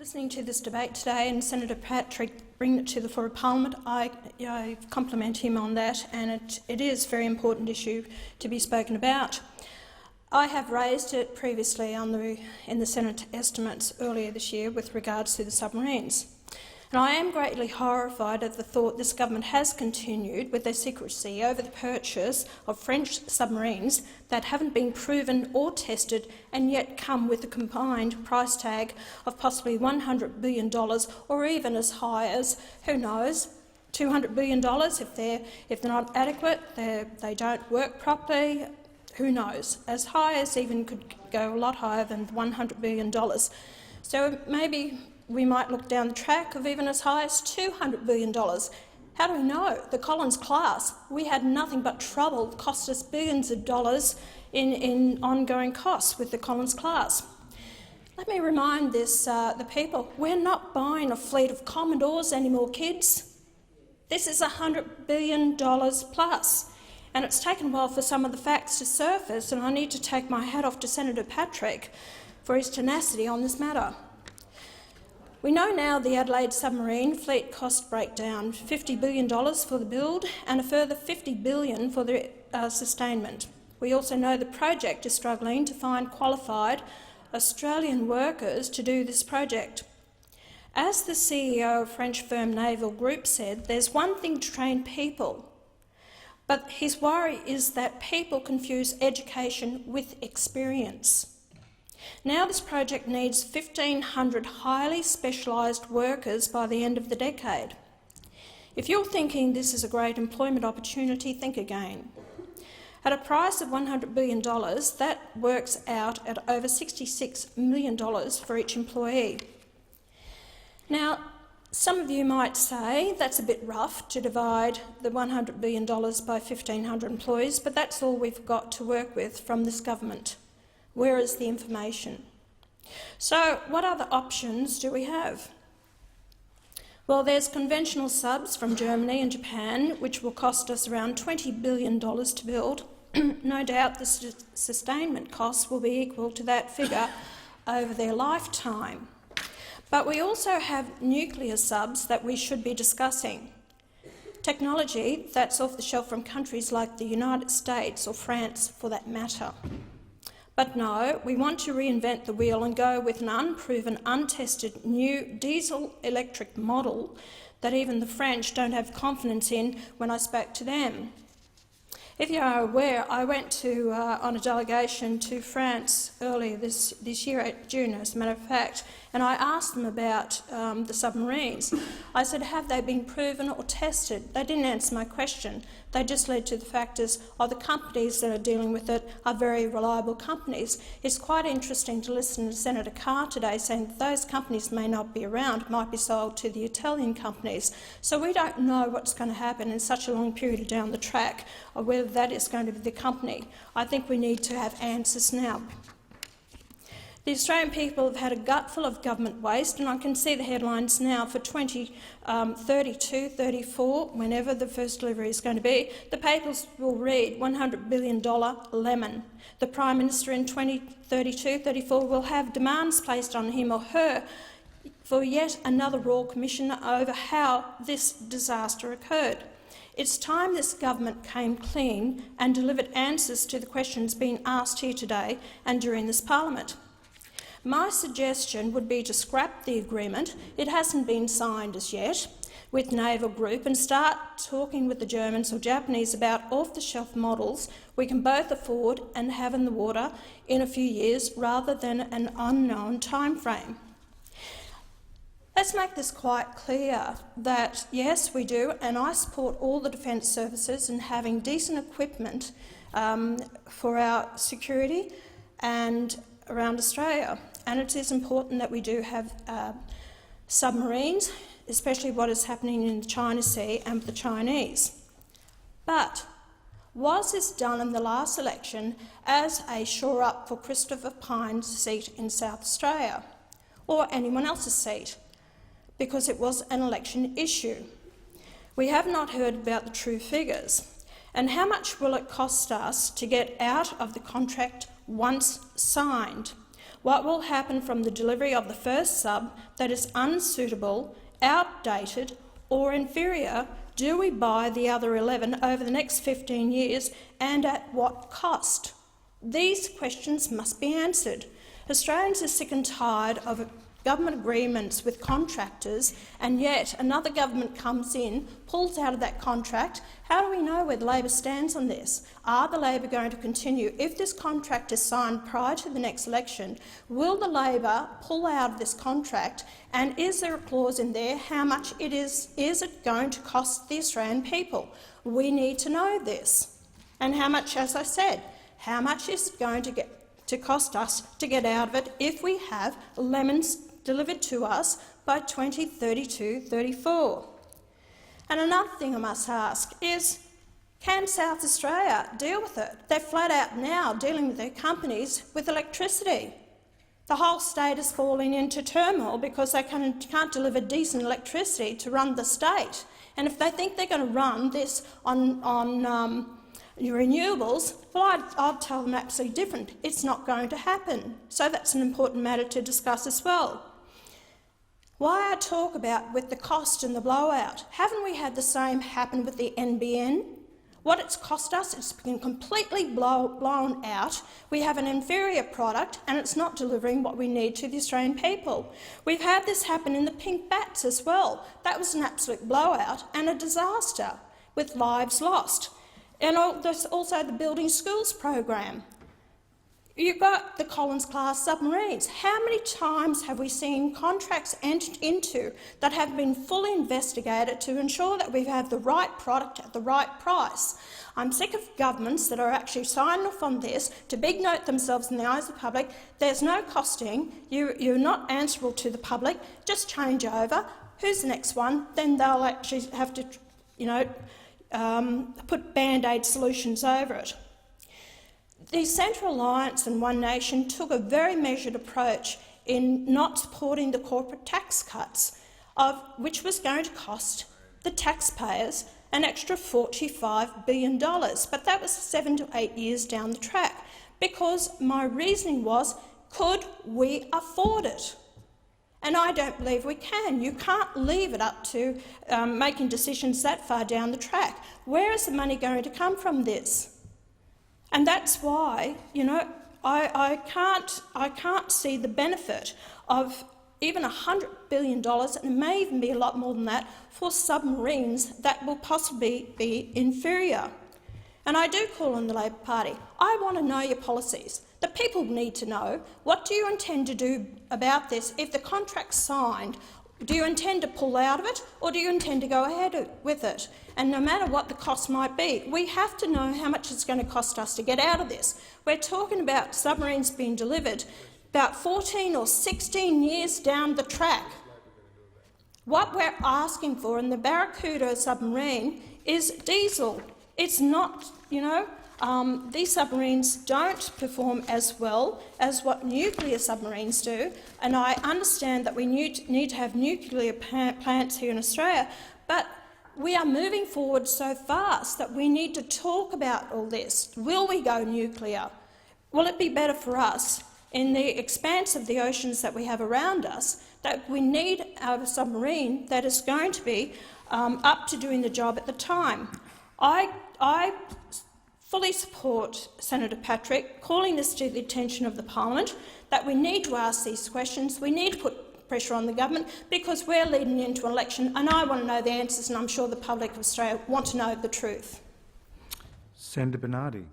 Listening to this debate today and Senator Patrick bring it to the floor of Parliament, I compliment him on that, and it is a very important issue to be spoken about. I have raised it previously in the Senate estimates earlier this year with regards to the submarines. And I am greatly horrified at the thought this government has continued with their secrecy over the purchase of French submarines that haven't been proven or tested and yet come with a combined price tag of possibly $100 billion or even as high as, who knows, $200 billion if they're not adequate, they don't work properly, who knows, as high as even could go a lot higher than $100 billion. So maybe we might look down the track of even as high as $200 billion. How do we know? The Collins class, we had nothing but trouble, cost us billions of dollars in ongoing costs with the Collins class. Let me remind the people, we're not buying a fleet of Commodores anymore, kids. This is $100 billion plus. And it's taken a while for some of the facts to surface, and I need to take my hat off to Senator Patrick for his tenacity on this matter. We know now the Adelaide submarine fleet cost breakdown, $50 billion for the build and a further $50 billion for the sustainment. We also know the project is struggling to find qualified Australian workers to do this project. As the CEO of French firm Naval Group said, there's one thing to train people, but his worry is that people confuse education with experience. Now this project needs 1,500 highly specialised workers by the end of the decade. If you're thinking this is a great employment opportunity, think again. At a price of $100 billion, that works out at over $66 million for each employee. Now, some of you might say that's a bit rough to divide the $100 billion by 1,500 employees, but that's all we've got to work with from this government. Where is the information? So what other options do we have? Well, there's conventional subs from Germany and Japan, which will cost us around $20 billion to build. No doubt the sustainment costs will be equal to that figure over their lifetime. But we also have nuclear subs that we should be discussing. Technology that's off the shelf from countries like the United States or France for that matter. But no, we want to reinvent the wheel and go with an unproven, untested new diesel-electric model that even the French don't have confidence in when I spoke to them. If you are aware, I went on a delegation to France earlier this year, at June as a matter of fact, and I asked them about the submarines. I said, have they been proven or tested? They didn't answer my question. They just led to the factors of the companies that are dealing with it are very reliable companies. It's quite interesting to listen to Senator Carr today saying that those companies may not be around, might be sold to the Italian companies. So we don't know what's going to happen in such a long period down the track, or whether that is going to be the company. I think we need to have answers now. The Australian people have had a gutful of government waste, and I can see the headlines now for 2032, 34, whenever the first delivery is going to be. The papers will read $100 billion lemon. The Prime Minister in 2032, 34 will have demands placed on him or her for yet another Royal Commission over how this disaster occurred. It's time this government came clean and delivered answers to the questions being asked here today and during this parliament. My suggestion would be to scrap the agreement, it hasn't been signed as yet, with Naval Group and start talking with the Germans or Japanese about off-the-shelf models we can both afford and have in the water in a few years rather than an unknown time frame. Let's make this quite clear that, yes, we do, and I support all the defence services in having decent equipment for our security and around Australia. And it is important that we do have submarines, especially what is happening in the China Sea and with the Chinese. But was this done in the last election as a shore-up for Christopher Pyne's seat in South Australia, or anyone else's seat? Because it was an election issue. We have not heard about the true figures. And how much will it cost us to get out of the contract once signed? what will happen from the delivery of the first sub that is unsuitable, outdated or inferior? Do we buy the other 11 over the next 15 years, and at what cost? These questions must be answered. Australians are sick and tired of government agreements with contractors, and yet another government comes in, pulls out of that contract. How do we know where the Labor stands on this? Are the Labor going to continue? If this contract is signed prior to the next election, will the Labor pull out of this contract, and is there a clause in there how much it is it going to cost the Australian people? We need to know this. And how much, as I said, how much is it going to cost us to get out of it if we have lemons delivered to us by 2032-34. And another thing I must ask is, can South Australia deal with it? They're flat out now dealing with their companies with electricity. The whole state is falling into turmoil because they can't deliver decent electricity to run the state. And if they think they're going to run this on renewables, well, I'd tell them absolutely different. It's not going to happen. So that's an important matter to discuss as well. Why I talk about with the cost and the blowout? Haven't we had the same happen with the NBN? What it's cost us, it's been completely blown out. We have an inferior product and it's not delivering what we need to the Australian people. We've had this happen in the pink bats as well. That was an absolute blowout and a disaster with lives lost. And there's also the Building Schools program. You've got the Collins-class submarines. How many times have we seen contracts entered into that have been fully investigated to ensure that we have the right product at the right price? I'm sick of governments that are actually signing off on this to big note themselves in the eyes of the public. There's no costing. You're not answerable to the public. Just change over. Who's the next one? Then they'll actually have to, put band-aid solutions over it. The Central Alliance and One Nation took a very measured approach in not supporting the corporate tax cuts, which was going to cost the taxpayers an extra $45 billion, but that was 7 to 8 years down the track, because my reasoning was, could we afford it? And I don't believe we can. You can't leave it up to making decisions that far down the track. Where is the money going to come from this? And that's why, I can't see the benefit of even $100 billion, and it may even be a lot more than that, for submarines that will possibly be inferior. And I do call on the Labor Party. I want to know your policies. The people need to know, what do you intend to do about this? If the contract's signed, do you intend to pull out of it, or do you intend to go ahead with it? And no matter what the cost might be, we have to know how much it's going to cost us to get out of this. We're talking about submarines being delivered about 14 or 16 years down the track. What we're asking for in the Barracuda submarine is diesel. It's not, these submarines don't perform as well as what nuclear submarines do, and I understand that we need to have nuclear plants here in Australia, but we are moving forward so fast that we need to talk about all this. Will we go nuclear? Will it be better for us in the expanse of the oceans that we have around us, that we need a submarine that is going to be up to doing the job at the time? I fully support Senator Patrick calling this to the attention of the Parliament, that we need to ask these questions, we need to put pressure on the government, because we're leading into an election and I want to know the answers, and I'm sure the public of Australia want to know the truth. Senator Bernardi.